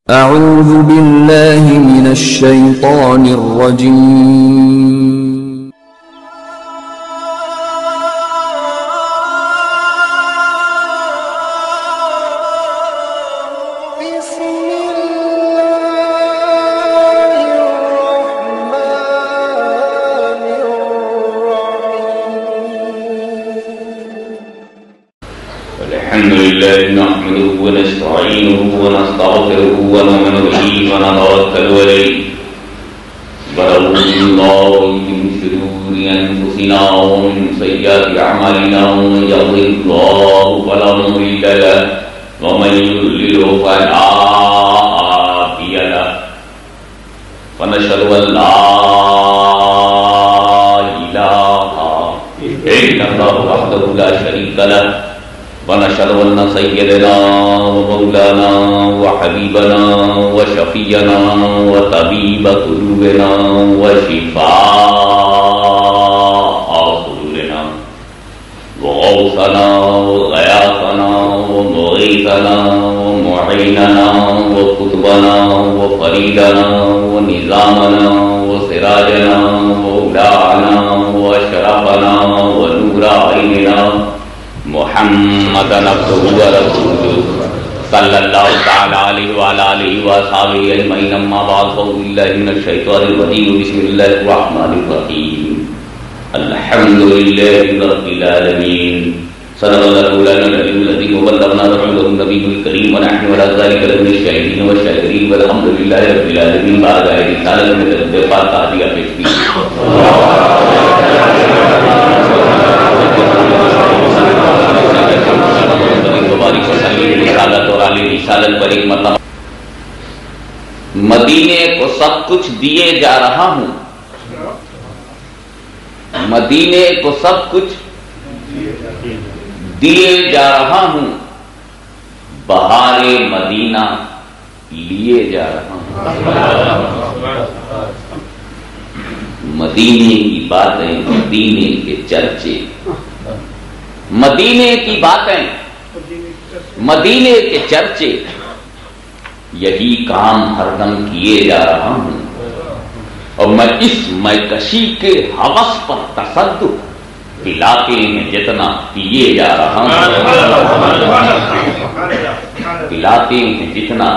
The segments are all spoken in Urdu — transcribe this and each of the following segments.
أعوذ بالله من الشيطان الرجيم بسم الله الرحمن الرحيم الحمد لله نحمده ونستعينه ونستغفره ونؤمن به ونتوكل عليه ونعوذ بالله من شرور انفسنا ومن سيئات اعمالنا من يهده الله فلا مضل له ومن يضلل فلا هادي له ونشهد ان لا اله الا الله وحده لا شريك له ونشهد أن سيدنا ومولانا وحبيبنا وشفينا وطبيب قلوبنا وشفاء صدورنا وغوثنا وغياثنا ومغيثنا ومعيننا وقطبنا وفريدنا ونظامنا وسراجنا وأولانا وأشرفنا ونور عيننا محمد عبده ورسوله صلی اللہ تعالی علیہ وعلى آلہ وصحبہ اجمعین اما بعد فاعوذ باللہ من الشیطان الرجیم بسم اللہ الرحمن الرحیم الحمد للہ رب العالمین صدق اللہ مولانا العلی العظیم وبلغنا رسوله النبی الکریم ونحن على ذلك لمن الشاہدین والشاکرین والحمد للہ رب العالمین بعد رسالت میں تدبیر تعزیہ پیش کی رسالت اور عالی رسالت پر ایک مرتبہ مدینے کو سب کچھ دیے جا رہا ہوں، مدینے کو سب کچھ دیے جا رہا ہوں، بہار مدینہ لیے جا رہا ہوں۔ مدینے کی باتیں، مدینے کے چرچے، مدینے کی باتیں، مدینے کے چرچے، یہی کام ہر دم کیے جا رہا ہوں، اور میں اس میکشی کے ہوس پر تصدق علاقے میں جتنا پیے جا رہا ہوں، علاقے میں جتنا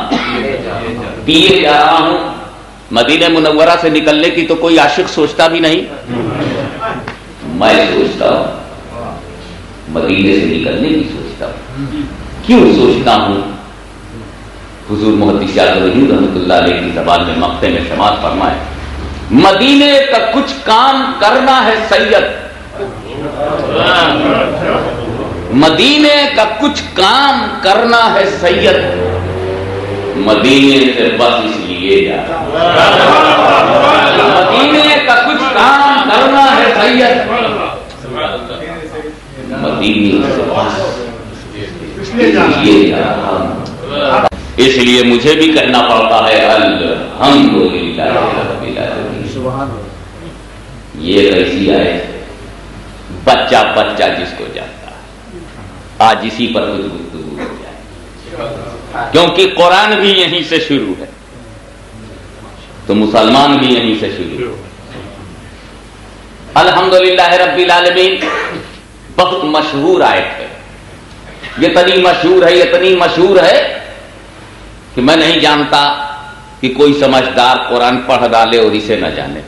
پیے جا رہا ہوں۔ مدینہ منورہ سے نکلنے کی تو کوئی عاشق سوچتا بھی نہیں، میں سوچتا ہوں، مدینے سے نکلنے کی سوچتا ہوں۔ کیوں سوچتا ہوں؟ حضور محدث اعظم رحمۃ اللہ علیہ کی زبان میں مقطع میں سماعت فرمائے، مدینے کا کچھ کام کرنا ہے سید، مدینے کا کچھ کام کرنا ہے سید، مدینے سے بس اس لیے جا رہا ہوں، مدینے کا کچھ کام کرنا ہے سید، مدینے سے بس اس لیے مجھے بھی کہنا پڑتا ہے الحمدللہ رب العالمین۔ یہ کیسی آئے بچہ بچہ جس کو جاتا ہے، آج اسی پر کچھ گفتگو ہو جائے، کیونکہ قرآن بھی یہیں سے شروع ہے تو مسلمان بھی یہیں سے شروع ہے۔ الحمدللہ رب العالمین بہت مشہور آیت ہے، یہ اتنی مشہور ہے، اتنی مشہور ہے کہ میں نہیں جانتا کہ کوئی سمجھدار قرآن پڑھ ڈالے اور اسے نہ جانے۔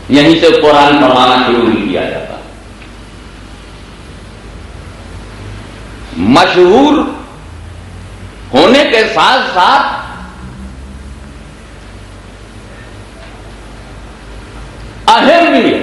یہیں سے قرآن پڑھانا شروع نہیں کیا جاتا۔ مشہور ہونے کے ساتھ ساتھ اہم بھی ہے۔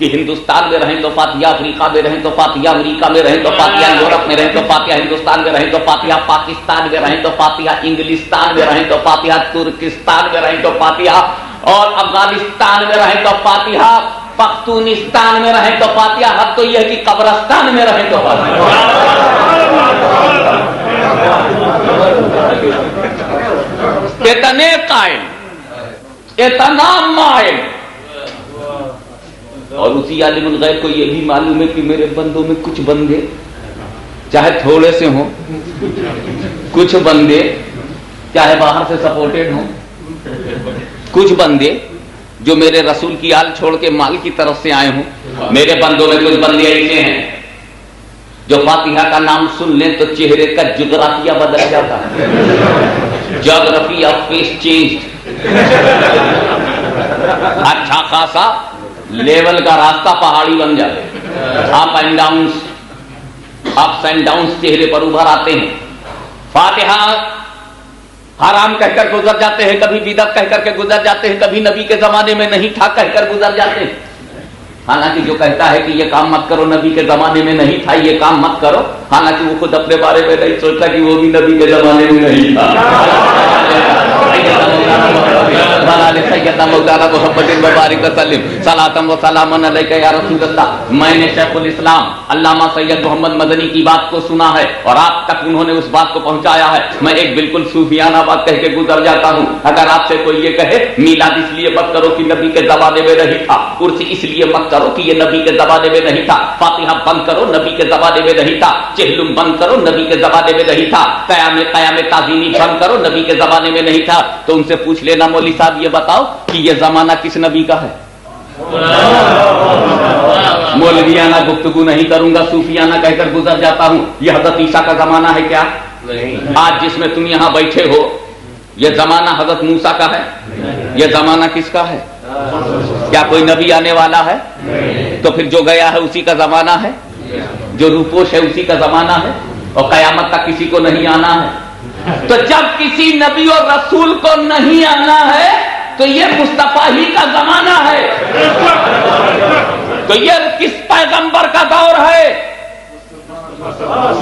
کہ ہندوستان میں رہیں تو فاتحہ، افریقہ میں رہیں تو فاتحہ، امریکہ میں رہیں تو فاتحہ، یورپ میں رہیں تو فاتحہ، ہندوستان میں رہیں تو فاتحہ، پاکستان میں رہیں تو فاتحہ، انگلستان میں رہیں تو فاتحہ، ترکستان میں رہیں تو فاتحہ، اور افغانستان میں رہیں تو فاتحہ، پختونستان میں رہیں تو فاتحہ، حد تو یہ ہے کہ قبرستان میں رہیں تو فاتحہ۔ اتنے قائم، اتنا مائل، اور اسی عالم الغیب کو یہ بھی معلوم ہے کہ میرے بندوں میں کچھ بندے چاہے تھوڑے سے ہوں، کچھ بندے چاہے باہر سے سپورٹڈ ہوں، کچھ بندے جو میرے رسول کی آل چھوڑ کے مال کی طرف سے آئے ہوں۔ میرے بندوں میں کچھ بندے ایسے ہیں جو فاتحہ کا نام سن لیں تو چہرے کا جغرافیہ بدل جاتا ہے، جغرافی آف فیس چینج، اچھا خاصا لیول کا راستہ پہاڑی بن جاتے، up and downs, ups and downs چہرے پر ابھر آتے ہیں۔ فاتحہ حرام کہہ کر گزر جاتے ہیں، کبھی بدعت کہہ کر کے گزر جاتے ہیں، کبھی نبی کے زمانے میں نہیں تھا کہہ کر گزر جاتے ہیں۔ حالانکہ جو کہتا ہے کہ یہ کام مت کرو نبی کے زمانے میں نہیں تھا، یہ کام مت کرو، حالانکہ وہ خود اپنے بارے میں نہیں سوچتا کہ وہ بھی نبی کے زمانے میں نہیں تھا۔ سیدنا مولانا محمد مبارک وسلم صلاۃ و سلام علیک یا رسول اللہ۔ میں نے شیخ الاسلام علامہ سید محمد مدنی کی بات کو سنا ہے اور آپ تک انہوں نے اس بات کو پہنچایا ہے۔ میں ایک بالکل صوفیانہ بات کہہ کے گزر جاتا ہوں، اگر آپ سے کوئی یہ کہے میلاد اس لیے مت کرو کہ نبی کے زمانے میں نہیں تھا، عرس اس لیے مت کرو کہ یہ نبی کے زمانے میں نہیں تھا، فاتحہ بند کرو نبی کے زمانے میں نہیں تھا، چہلم بند کرو نبی کے زمانے میں نہیں تھا، قیام تعظیمی بند کرو نبی کے زمانے میں نہیں تھا، تو ان سے پوچھ لینا مولوی صاحب یہ بتاؤ کہ یہ زمانہ کس نبی کا ہے؟ مولویانہ گفتگو نہیں کروں گا، صوفیانہ کہہ کر گزر جاتا ہوں۔ یہ حضرت عیسیٰ کا زمانہ ہے کیا؟ آج جس میں تم یہاں بیٹھے ہو یہ زمانہ حضرت موسیٰ کا ہے؟ یہ زمانہ کس کا ہے؟ کیا کوئی نبی آنے والا ہے؟ تو پھر جو گیا ہے اسی کا زمانہ ہے، جو روپوش ہے اسی کا زمانہ ہے، اور قیامت تک کسی کو نہیں آنا ہے۔ تو جب کسی نبی اور رسول کو نہیں آنا ہے تو یہ مصطفیٰ ہی کا زمانہ ہے، تو یہ کس پیغمبر کا دور ہے؟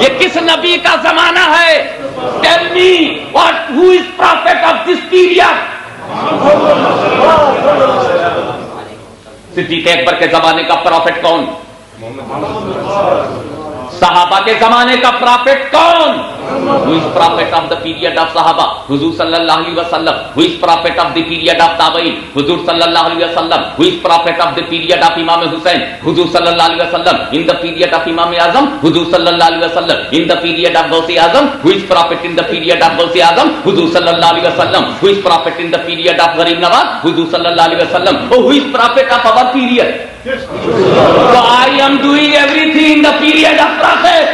یہ کس نبی کا زمانہ ہے؟ Tell me who is prophet of this period? صدیق اکبر کے زمانے کا پروفٹ کون؟ صحابہ کے زمانے کا پرافٹ کون؟ Who is prophet of the period of صحابہ؟ حضور صلی اللہ علیہ وسلم۔ Who is prophet of the period of تابعین؟ حضور صلی اللہ علیہ وسلم۔ Who is prophet of the period of امام حسین؟ حضور صلی اللہ علیہ وسلم۔ In the period of Imam Azam? حضور صلی اللہ علیہ وسلم۔ In the period of Ghaus Azam? Who is prophet in the period of غوث اعظم؟ حضور صلی اللہ علیہ وسلم۔ Who is prophet in the period of غریب نواز؟ حضور صلی اللہ علیہ وسلم۔ Oh, who is prophet of our period? So I am doing everything in the period of prophet.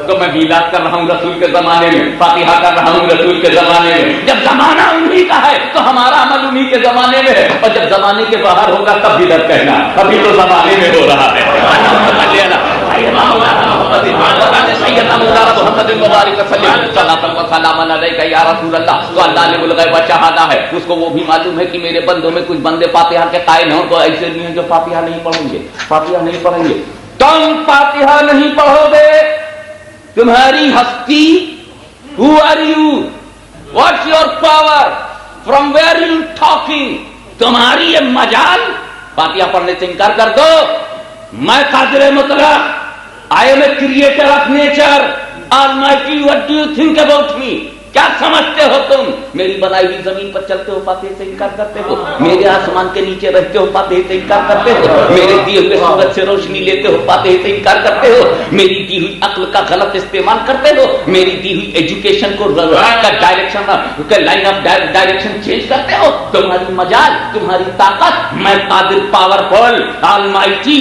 تو میں میلاد کر رہا ہوں رسول کے زمانے میں، فاتحہ کر رہا ہوں رسول کے زمانے میں۔ جب زمانہ انہی کا ہے تو ہمارا عمل انہی کے زمانے میں ہے، اور جب زمانے کے باہر ہوگا تب بھی لگ کہنا ابھی تو زمانے میں ہو رہا ہے۔ سیدنا مولانا محمد مبارک وسلم صلاۃ و سلام علیک یا رسول اللہ۔ تو اللہ عالم الغیب و شہادہ ہے، اس کو وہ بھی معلوم ہے کہ میرے بندوں میں کچھ بندے فاتحہ کے قائل ہوں، تو ایسے نہیں ہیں جو فاتحہ نہیں پڑھیں گے، فاتحہ نہیں پڑھیں گے۔ تم فاتحہ نہیں پڑھو گے، تمہاری ہستی، who are you? What's your power? From where you talking? تمہاری یہ مجال، فاتحہ پڑھنے سے انکار کر دو۔ میں قادر مطلق، I am a creator of nature, Almighty, what do you think about me? کیا سمجھتے ہو تم؟ میری بنائی ہوئی زمین پر چلتے ہو فاتحہ سے انکار کرتے ہو، میرے آسمان کے نیچے رہتے ہو فاتحہ سے انکار کرتے ہو، میرے دیے ہوئے سورج سے روشنی لیتے ہو فاتحہ سے انکار کرتے ہو، میری دی ہوئی عقل کا غلط استعمال کرتے ہو، میری دی ہوئی ایجوکیشن کو direction line of direction change کرتے ہو۔ تمہاری مجال، تمہاری طاقت، میں قادر، پاورفل، آلمائٹی،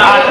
8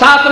7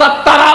17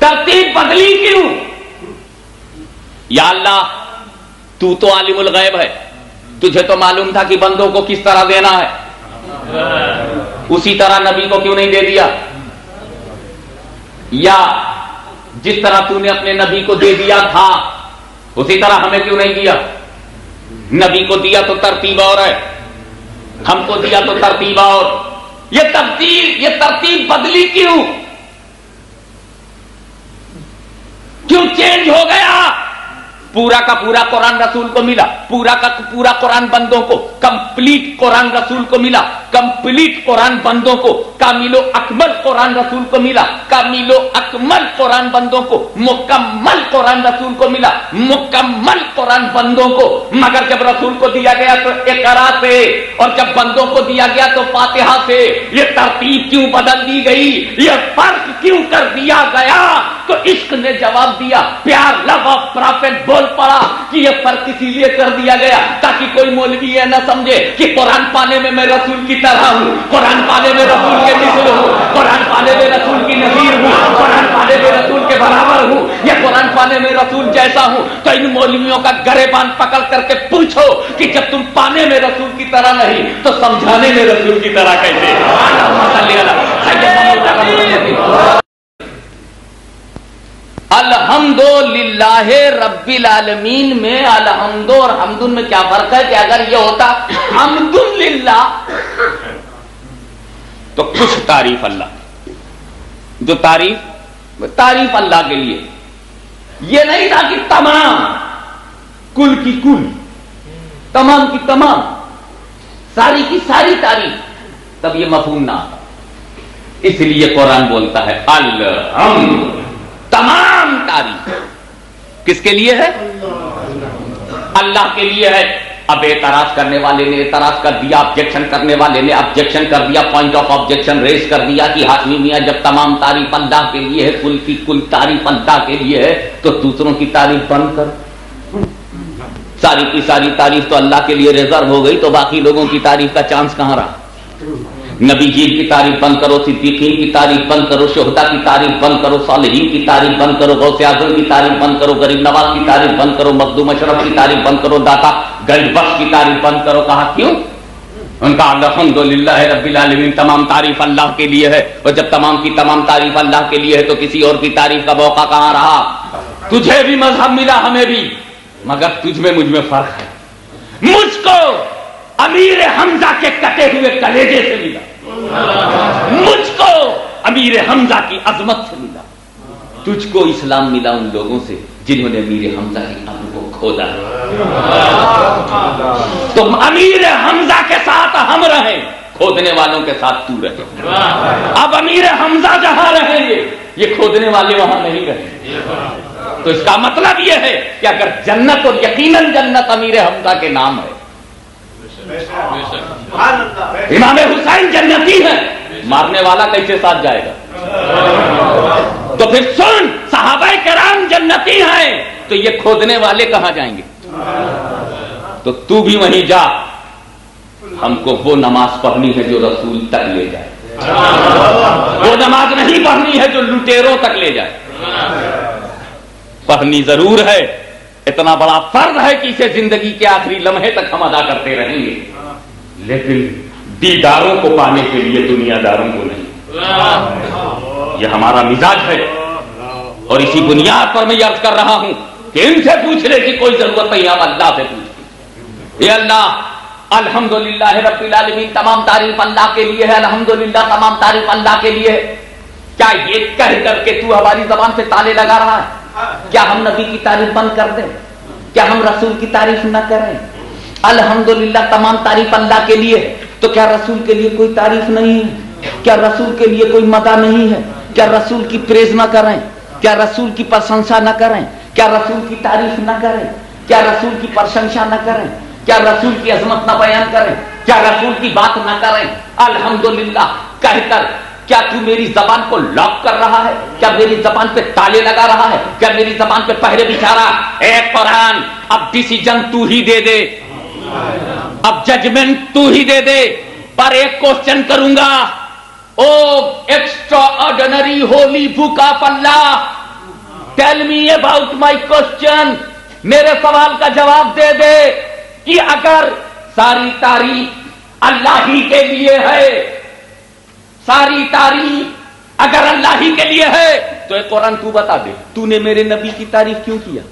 ترتیب بدلی کیوں؟ یا اللہ تو تو عالم الغیب ہے، تجھے تو معلوم تھا کہ بندوں کو کس طرح دینا ہے، اسی طرح نبی کو کیوں نہیں دے دیا؟ یا جس طرح تو نے اپنے نبی کو دے دیا تھا اسی طرح ہمیں کیوں نہیں دیا؟ نبی کو دیا تو ترتیب اور ہے، ہم کو دیا تو ترتیب اور، یہ ترتیب بدلی کیوں چینج ہو گیا؟ پورا کا پورا قرآن رسول کو ملا، پورا کا پورا قرآن بندوں کو، کمپلیٹ قرآن رسول کو ملا، کمپلیٹ قرآن بندوں کو، کامل و اکمل قرآن رسول کو ملا، کامل و اکمل قرآن بندوں کو، مکمل قرآن رسول کو ملا، مکمل قرآن بندوں کو، مگر جب رسول کو دیا گیا تو اقرا سے اور جب بندوں کو دیا گیا تو فاتحہ سے، یہ ترتیب کیوں بدل دی گئی؟ یہ فرق کیوں کر دیا گیا؟ تو عشق نے جواب دیا، پیار لو آف پرافٹ بول پڑا کہ یہ فرق اسی لیے کر دیا گیا تاکہ کوئی مولوی یہ نہ سمجھے کہ قرآن پانے میں میں رسول کی طرح ہوں، قرآن پانے میں رسول کے مثل ہوں، قرآن پانے میں رسول کی نظیر ہوں، قرآن پانے میں رسول کے برابر ہوں، یا قرآن پانے میں رسول جیسا ہوں۔ تو ان مولویوں کا گریبان پکڑ کر کے پوچھو کہ جب تم پانے میں رسول کی طرح نہیں تو سمجھانے میں رسول کی طرح کیسے؟ الحمدللہ رب العالمین میں الحمد اور حمد میں کیا فرق ہے کہ اگر یہ ہوتا حمدللہ تو کچھ تعریف اللہ، جو تعریف اللہ کے لیے، یہ نہیں تھا کہ تمام کل کی کل، تمام کی تمام، ساری کی ساری تعریف، تب یہ مفہوم نہ آتا۔ اس لیے قرآن بولتا ہے الحمد، تمام تعریف کس کے لیے ہے؟ اللہ کے لیے ہے۔ اب اعتراض کرنے والے نے اعتراض کر دیا، آبجیکشن کرنے والے نے آبجیکشن کر دیا، پوائنٹ آف آبجیکشن ریز کر دیا کہ ہاشمی میاں جب تمام تعریف اللہ کے لیے ہے، کل کی کل تعریف اللہ کے لیے ہے، تو دوسروں کی تعریف بند کر، ساری کی ساری تعریف تو اللہ کے لیے ریزرو ہو گئی، تو باقی لوگوں کی تعریف کا چانس کہاں رہا؟ نبی جین کی تعریف بند کرو، صدیقین کی تعریف بند کرو، شہداء کی تعریف بند کرو، صالحین کی تعریف بند کرو، غوث اعظم کی تعریف بند کرو، غریب نواز کی تعریف بند کرو، مخدوم اشرف کی تعریف بند کرو، داتا گنج بخش کی تعریف بند کرو۔ کہا کیوں؟ ان کا الحمدللہ رب العالمین، تمام تعریف اللہ کے لیے ہے، اور جب تمام کی تمام تعریف اللہ کے لیے ہے تو کسی اور کی تعریف کا موقع کہاں رہا؟ تجھے بھی مذہب ملا، ہمیں بھی، مگر تجھ میں مجھ میں فرق ہے۔ مجھ کو امیر حمزہ کے کٹے ہوئے کلیجے سے ملا، مجھ کو امیر حمزہ کی عظمت سے ملا، تجھ کو اسلام ملا ان لوگوں سے جنہوں نے امیر حمزہ کی عظمت کو کھودا ہے۔ تم امیر حمزہ کے ساتھ ہم رہیں، کھودنے والوں کے ساتھ تو رہے۔ اب امیر حمزہ جہاں رہیں گے، یہ کھودنے والے وہاں نہیں رہیں۔ تو اس کا مطلب یہ ہے کہ اگر جنت، اور یقیناً جنت امیر حمزہ کے نام ہے، امام حسین جنتی ہے، مارنے والا کیسے ساتھ جائے گا؟ تو پھر سن، صحابہ کرام جنتی ہیں تو یہ کھودنے والے کہاں جائیں گے؟ تو تو بھی وہیں جا، ہم کو وہ نماز پڑھنی ہے جو رسول تک لے جائے، وہ نماز نہیں پڑھنی ہے جو لٹیروں تک لے جائے۔ پڑھنی ضرور ہے، اتنا بڑا فرض ہے کہ اسے زندگی کے آخری لمحے تک ہم ادا کرتے رہیں گے، لیکن دیداروں کو پانے کے لیے دنیا داروں کو نہیں۔ یہ ہمارا مزاج ہے، اور اسی بنیاد پر میں یہ عرض کر رہا ہوں کہ ان سے پوچھنے کی کوئی ضرورت نہیں، ہم اللہ سے پوچھیں۔ اے اللہ، الحمدللہ رب العالمین، تمام تعریف اللہ کے لیے ہے، الحمدللہ تمام تعریف اللہ کے لیے ہے۔ کیا یہ کہہ کر کے تو ہماری زبان سے تالے لگا رہا ہے؟ کیا ہم نبی کی تعریف بند کر دیں؟ کیا ہم رسول کی تعریف نہ کریں؟ الحمدللہ تمام تعریف اللہ کے لیے ہے، تو کیا رسول کے لیے کوئی تعریف نہیں ہے؟ کیا رسول کے لیے کوئی مدح نہیں ہے؟ کیا رسول کی پریز نہ کریں؟ کیا رسول کی پرشنسا نہ کریں؟ کیا رسول کی تعریف نہ کریں؟ کیا رسول کی پرشنسا نہ کریں؟ کیا رسول کی عظمت نہ بیان کریں؟ کیا رسول کی بات نہ کریں؟ الحمدللہ کہہ کر کیا تو میری زبان کو لاک کر رہا ہے؟ کیا میری زبان پہ تالے لگا رہا ہے؟ کیا میری زبان پہ پہرے بچھا رہا ہے؟ اے قرآن، اب ڈیسیجن تو ہی دے دے، اب ججمنٹ تو ہی دے دے، پر ایک کوشچن کروں گا، Oh, extraordinary holy book of Allah, tell me about my question. میرے سوال کا جواب دے دے کہ اگر ساری تعریف اللہ ہی کے لیے ہے، ساری تعریف اگر اللہ ہی کے لیے ہے تو ایک قرآن تو بتا دے، تو نے میرے نبی کی تعریف کیوں کیا؟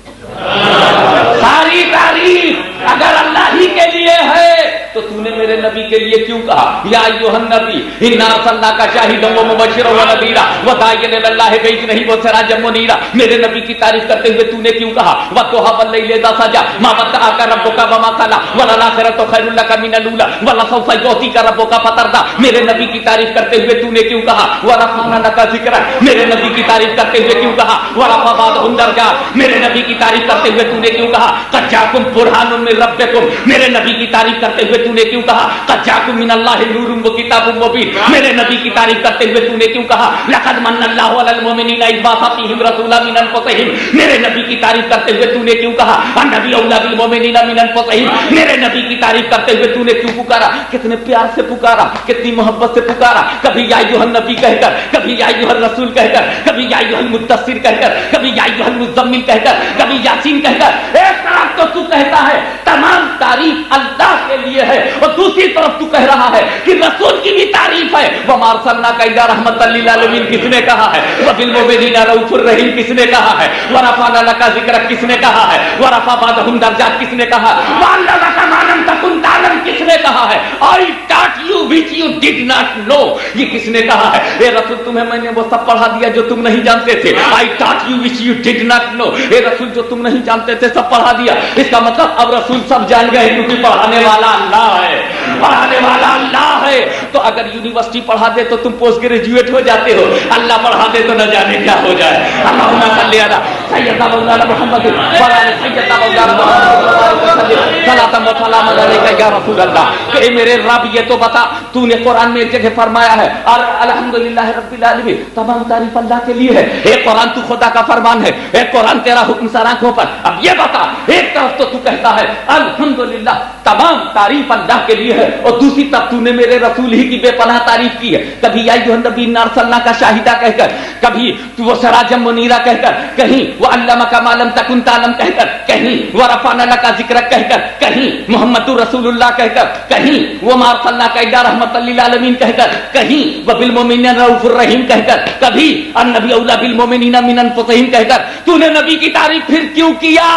ساری تعریف اگر اللہ ہی کے لیے ہے تو تو نے میرے نبی کے لیے کیوں کہا یا ایھا النبی انا ارسلناک شاہدا ومبشرا ونذیرا وداعیا الی اللہ باذنہ وسراجا منیرا، میرے نبی کی تعریف کرتے ہوئے تو نے کیوں کہا والضحی واللیل اذا سجى ما ودعک ربک وما قلى وللآخرۃ خیر لک من الاولی ولسوف یعطیک ربک فترضی، میرے نبی کی تعریف کرتے ہوئے تو نے کیوں کہا ورفعنا لک ذکرک، میرے نبی کی تعریف کرتے ہوئے کیوں کہا ورفع بعضهم درجات، میرے نبی کی تعریف کرتے ہوئے تو نے کیوں کہا قد جاءکم برہان من ربکم، میرے نبی کی تعریف کرتے ہوئے تو نے کیوں کہا قد جاءکم من اللہ نور و کتاب مبین، میرے نبی کی تعریف کرتے ہوئے تو نے کیوں کہا لقد من اللہ علی المؤمنین اذ بعث فیہم رسولا من انفسہم، میرے نبی کی تعریف کرتے ہوئے تو نے کیوں کہا النبی اولی بالمؤمنین من انفسہم، میرے نبی کی تعریف کرتے ہوئے تو نے کیوں پکارا، کتنے پیار سے پکارا، کتنی محبت سے پکارا، کبھی یا ایھا النبی کہہ کر، کبھی یا ایھا الرسول کہہ کر، کبھی یا ایھا المدثر کہہ کر، کبھی یا ایھا المزمل کہہ کر، کبھی یاسین کہہ کر، ایک طرف تو کہتا ہے تمام تعریف اللہ کے لیے ہے اور دوسری طرف تو کہہ رہا ہے کہ رسول کی بھی تعریف ہے، وما ارسلناک الا رحمۃ للعالمین کس نے کہا ہے، وبالمؤمنین رؤوف الرحیم کس نے کہا ہے، ورفعنا لک ذکرک کس نے کہا ہے، ورفع بعضهم درجات کس نے کہا، وعلمک ما لم تکن تعلم کس نے کہا ہے، I taught you which you did not know یہ کس نے کہا ہے، اے رسول تمہیں میں نے وہ سب پڑھا دیا جو تم نہیں جانتے تھے، I taught you which you did not know، اے رسول جو تم نہیں جانتے تھے سب پڑھا دیا، اس کا مطلب اب رسول سب جان گئے کیونکہ پڑھانے والا اللہ ہے، پڑھانے والا اللہ ہے، تو اگر یونیورسٹی پڑھا دے تو تم پوسٹ گریجویٹ ہو جاتے ہو، اللہ پڑھا دے تو نہ جانے کیا ہو جائے۔ اللہم صلی علی سیدنا مولانا محمد وعلی آل سیدنا مولانا محمد صلاۃ و سلام علیک یا رسول اللہ، کہ میرے رب یہ تو بتا تو نے قرآن میں ایک جگہ فرمایا ہے اور الحمدللہ رب العالمین تمام تعریف اللہ کے لیے ہے، ایک قرآن تو خدا کا فرمان ہے، ایک قرآن تیرا حکم سر آنکھوں پر، اب یہ بتا ایک طرف تو کہتا ہے الحمدللہ تمام تعریف اللہ کے لیے ہے اور دوسری طرف تو نے میرے رسول ہی کی بے پناہ تعریف کی ہے، کبھی یا ایھا النبی انا ارسلناک شاہدا کہہ کر، کبھی تو وہ سراجا منیرا کہہ کر، کہیں وعلمک ما لم تکن تعلم کہہ کر، کہیں ورفعنا لک ذکرک کہہ کر، کہیں محمد رسول اللہ کہہ کر، کہیں وما ارسلناک الا رحمۃ للعالمین کہہ کر، کہیں وبالمؤمنین رؤوف الرحیم کہہ کر، کبھی النبی اولی بالمؤمنین من انفسہم کہہ کر، تو نے نبی کی تعریف پھر کیوں کیا؟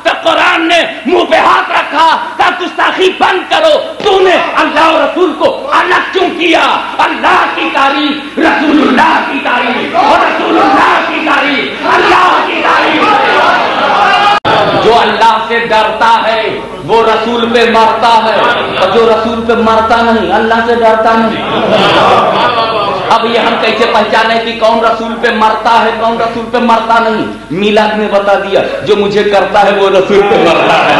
تو قرآن نے منہ پہ ہاتھ رکھا کہ گستاخی بند کرو، تو نے اللہ اور رسول کو الگ کیوں کیا؟ اللہ کی تعریف، رسول اللہ کی تعریف اور رسول اللہ کی تعریف، اللہ کی تعریف۔ جو اللہ سے ڈرتا ہے وہ رسول پہ مرتا ہے اور جو رسول پہ مرتا نہیں اللہ سے ڈرتا نہیں۔ اب یہ ہم کیسے پہچانے کہ کون رسول پہ مرتا ہے کون رسول پہ مرتا نہیں؟ میلاد نے بتا دیا جو مجھے کرتا ہے وہ رسول پہ مرتا ہے۔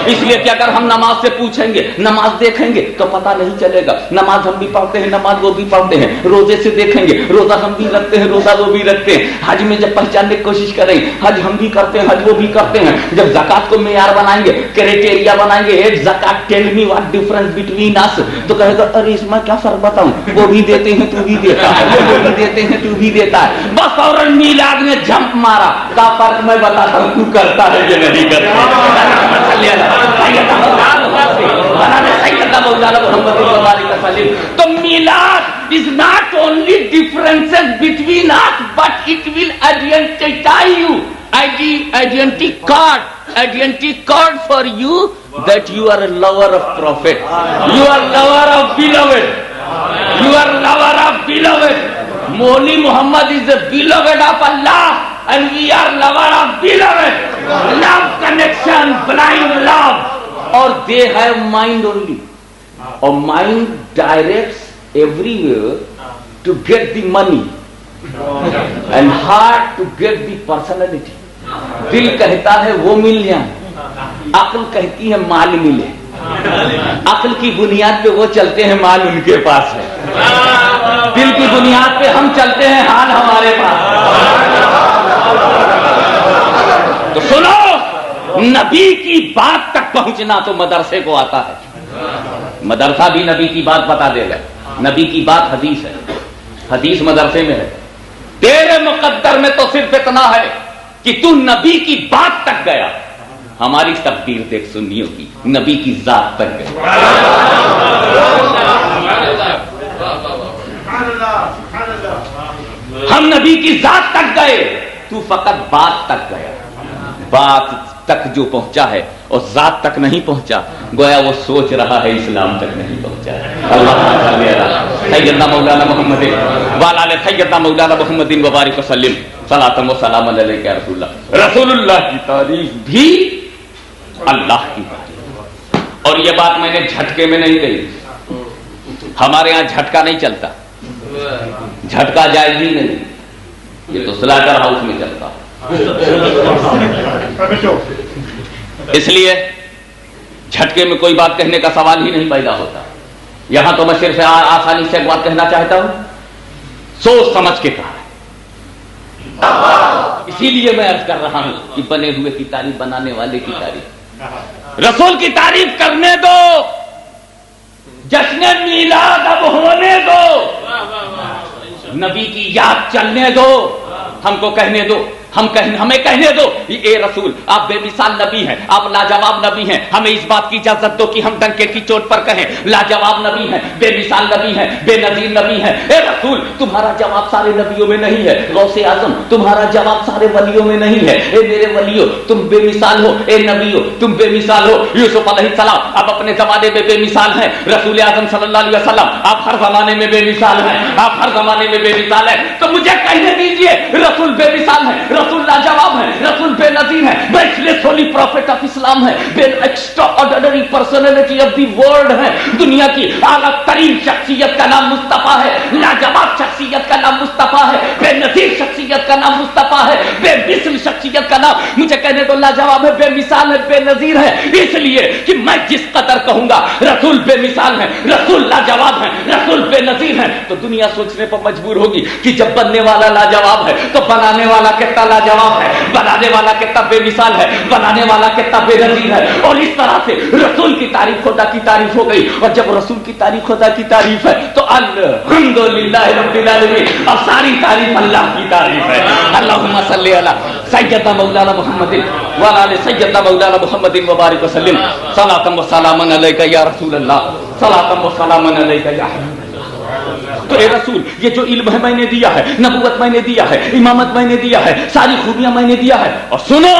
اس لیے کہ اگر ہم نماز سے پوچھیں گے، نماز دیکھیں گے تو پتہ نہیں چلے گا، نماز ہم بھی پڑھتے ہیں نماز وہ بھی پڑھتے ہیں، روزے سے دیکھیں گے روزہ ہم بھی رکھتے ہیں روزہ وہ بھی رکھتے ہیں، حج میں جب پہچاننے کی کوشش کریں حج ہم بھی کرتے ہیں حج وہ بھی کرتے ہیں، جب زکات کو معیار بنائیں گے کرائٹیریا بنائیں گے ایک زکات tell me what difference between اس، تو کہے گا ارے اس میں کیا فرق بتاؤں، وہ بھی دیتے ہیں تو بھی دیتا ہے، وہ بھی دیتے ہیں تو بھی دیتا ہے، بس فوراً میلاد نے جھمپ مارا کا فرق میں بتاتا ہوں تو کرتا ہے یہ نہیں کرتا۔ تو میلاد is not only differences between us but it will identify you, identity card for you that you are a lover of prophet, you are lover of beloved, you are lover of beloved. Moli Muhammad is a beloved of Allah and we are lover of beloved. Love connection, blind love. Or they have mind only, or mind directs everywhere to get the money and heart to get the personality. دل کہتا ہے وہ مل جائے، عقل کہتی ہے مال ملے، عقل کی بنیاد پہ وہ چلتے ہیں مال ان کے پاس ہے، دل کی بنیاد پہ ہم چلتے ہیں حال ہمارے پاس۔ تو سنو نبی کی بات تک پہنچنا تو مدرسے کو آتا ہے، مدرسہ بھی نبی کی بات بتا دے گا. نبی کی بات حدیث ہے، حدیث مدرسے میں ہے. تیرے مقدر میں تو صرف اتنا ہے کہ تو نبی کی بات تک گیا. ہماری تقدیر دیکھ سنیوں کی، نبی کی ذات تک گئے. ہم نبی کی ذات تک گئے، تو فقط بات تک گیا. بات تک جو پہنچا ہے اور ذات تک نہیں پہنچا، گویا وہ سوچ رہا ہے اسلام تک نہیں پہنچا ہے. اللہ سیدنا مولانا محمد وعلی آلہ سیدنا مولانا محمد وبارک وسلم صلاۃ و سلام علیک یا رسول اللہ. رسول اللہ کی تعریف بھی اللہ کی تعریف. اور یہ بات میں نے جھٹکے میں نہیں کہی. ہمارے ہاں جھٹکا نہیں چلتا، جھٹکا جائز ہی نہیں. یہ تو سلاٹر ہاؤس میں چلتا. اس لیے جھٹکے میں کوئی بات کہنے کا سوال ہی نہیں پیدا ہوتا. یہاں تو میں صرف آسانی سے ایک بات کہنا چاہتا ہوں، سوچ سمجھ کے کہا. اسی لیے میں عرض کر رہا ہوں کہ بنے ہوئے کی تعریف، بنانے والے کی تعریف. رسول کی تعریف کرنے دو، جشن میلاد اب ہونے دو، نبی کی یاد چلنے دو. ہم کو کہنے دو، ہمیں کہنے دو اے رسول آپ بے مثال نبی ہیں، آپ لاجواب نبی ہیں. ہمیں اس بات کی اجازت دو کہ ہم ڈنکے کی چوٹ پر کہیں لاجواب نبی ہیں، بے مثال نبی ہیں، بے نظیر نبی ہیں. اے رسول تمہارا جواب سارے نبیوں میں نہیں ہے. غوث اعظم تمہارا جواب سارے ولیوں میں نہیں ہے. اے میرے ولیوں تم بے مثال ہو، اے نبیوں تم بے مثال ہو. یوسف علیہ السلام آپ اپنے زمانے میں بے مثال ہیں. رسول اعظم صلی اللہ علیہ وسلم آپ ہر زمانے میں بے مثال ہیں، آپ ہر زمانے میں بے مثال ہیں. تو مجھے کہنے دیجئے رسول بے مثال ہیں، رسول لاجواب ہے، رسول بے نظیر ہے، بیچلس ہولی پروفیٹ آف اسلام ہے، بے extra ordinary personality of the world ہے. دنیا کی اعلیٰ ترین شخصیت کا نام مصطفیٰ ہے، لاجواب شخصیت کا نام مصطفیٰ ہے، بے نظیر شخصیت کا نام مصطفیٰ ہے، بے مثل شخصیت کا نام مجھے کہنے تو لاجواب ہے، بے مثال ہے، بے نظیر ہے. اس لیے کہ میں جس قدر کہوں گا رسول بے مثال ہے، رسول لاجواب ہے، رسول بے نظیر ہے، تو دنیا سوچنے پر مجبور ہوگی کہ جب بننے والا لاجواب ہے تو بنانے والا کتنا لاجواب ہے، بنانے والا کتنا بے مثال ہے، بنانے والا کتنا بے نظیر ہے. اور اس طرح سے رسول کی تعریف خدا کی تعریف ہو گئی. اور جب رسول کی تعریف خدا کی تعریف ہے تو الحمدللہ رب العالمین، اور ساری تعریف اللہ کی تعریف ہے. اللہم صلی علی سیدنا مولانا محمد وعلی آلہ سیدنا مولانا محمد وبارک وسلم صلاۃ و سلام علیک یا رسول اللہ، صلاۃ و سلام علیک یا حبیب. تو اے رسول یہ جو علم ہے میں نے دیا ہے، نبوت میں نے دیا ہے، امامت میں نے دیا ہے، ساری خوبیاں میں نے دیا ہے. اور سنو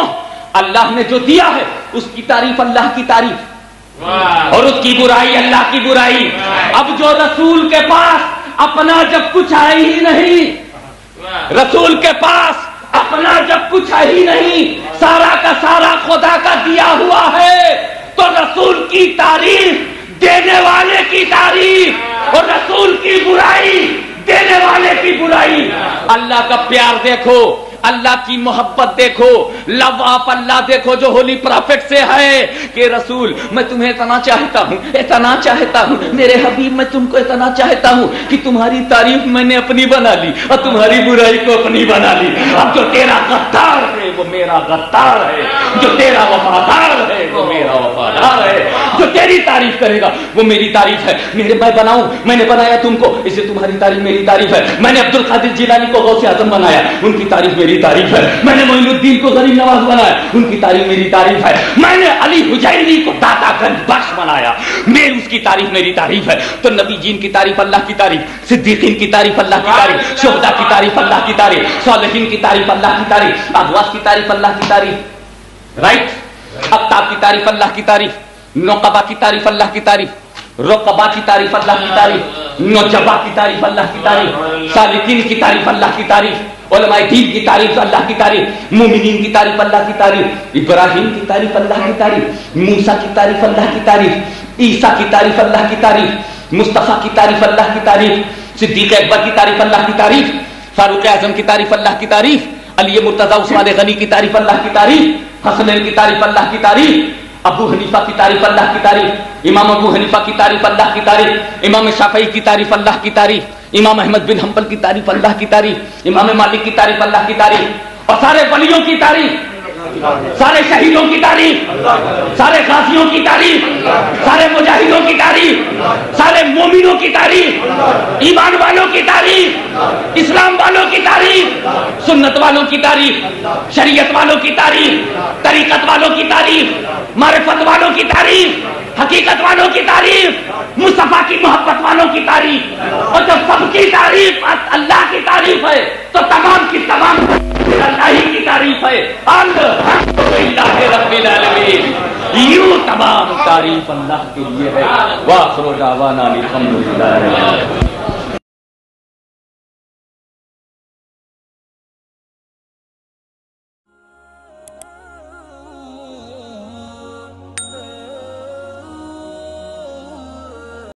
اللہ نے جو دیا ہے اس کی تعریف اللہ کی تعریف، اور اس کی برائی اللہ کی برائی. اب جو رسول کے پاس اپنا جب کچھ ہے ہی نہیں، رسول کے پاس اپنا جب کچھ ہے ہی نہیں، سارا کا سارا خدا کا دیا ہوا ہے، تو رسول کی تعریف دینے والے کی تعریف اور رسول کی برائی دینے والے کی برائی. اللہ کا پیار دیکھو، اللہ کی محبت دیکھو، لو آف اللہ دیکھو جو ہولی پرافٹ سے ہے کہ رسول میں تمہیں اتنا چاہتا ہوں، اتنا چاہتا ہوں، میرے حبیب میں تم کو اتنا چاہتا ہوں کہ تمہاری تعریف میں نے اپنی بنا لی اور تمہاری برائی کو اپنی بنا لی. اب جو تیرا غدار ہے وہ میرا غدار ہے، جو تیرا وفادار ہے وہ میرا وفادار ہے، جو تیری تعریف کرے گا وہ میری تعریف ہے. میں بناؤں، میں نے بنایا تم کو، اسے تمہاری تعریف میری تعریف ہے. میں نے عبد القادر جیلانی کو غوث اعظم بنایا، ان کی تعریف میری تعریف ہے. میں نے معین الدین کو غریب نواز بنایا، ان کی تعریف میری تعریف ہے. میں نے علی حجیری کو داتا گنج بخش بنایا، اس کی تعریف میری تعریف ہے. تو نبی جین کی تعریف اللہ کی تعریف، صدیقین کی تعریف اللہ کی تعریف، شہداء کی تعریف اللہ کی تعریف، صالحین کی تعریف اللہ کی تعریف، ادواس کی تعریف اللہ کی تعریف، رائٹ، اقطاب کی تعریف اللہ کی تعریف، نقبہ کی تعریف اللہ کی تعریف، رقبہ کی تعریف اللہ کی تعریف، نجبہ کی تعریف اللہ کی تعریف، سالکین کی تعریف اللہ کی تعریف، علماء دین کی تعریف اللہ کی تعریف، مومنین کی تعریف اللہ کی تعریف، ابراہیم کی تعریف اللہ کی تعریف، موسیٰ کی تعریف اللہ کی تعریف، عیسیٰ کی تعریف اللہ کی تعریف، مصطفیٰ کی تعریف اللہ کی تعریف، صدیق اکبر کی تعریف اللہ کی تعریف، فاروق اعظم کی تعریف اللہ کی تعریف، علی مرتضیٰ عثمان غنی کی تعریف اللہ کی تعریف، حسنین کی تعریف اللہ کی تعریف، ابو حنیفہ کی تعریف اللہ کی تعریف، امام ابو حنیفہ کی تعریف اللہ کی تعریف، امام شافعی کی تعریف اللہ کی تعریف، امام احمد بن حنبل کی تعریف اللہ کی تعریف، امام مالک کی تعریف اللہ کی تعریف، اور سارے ولیوں کی تعریف. سارے شہیدوں کی تعریف، سارے غازیوں کی تعریف، سارے مجاہدوں کی تعریف، سارے مومنوں کی تعریف، ایمان والوں کی تعریف، اسلام والوں کی تعریف، سنت والوں کی تعریف، شریعت والوں کی تعریف، طریقت والوں کی تعریف، معرفت والوں کی تعریف، حقیقت والوں کی تعریف، مصطفیٰ کی محبت والوں کی تعریف. اور جب سب کی تعریف اللہ کی تعریف ہے تو تمام کی تمام اللہ ہی کی تعریف ہے. الحمدللہ رب العالمین. یوں تمام تعریف اللہ کے لیے ہے. وآخر دعوانا الحمدللہ.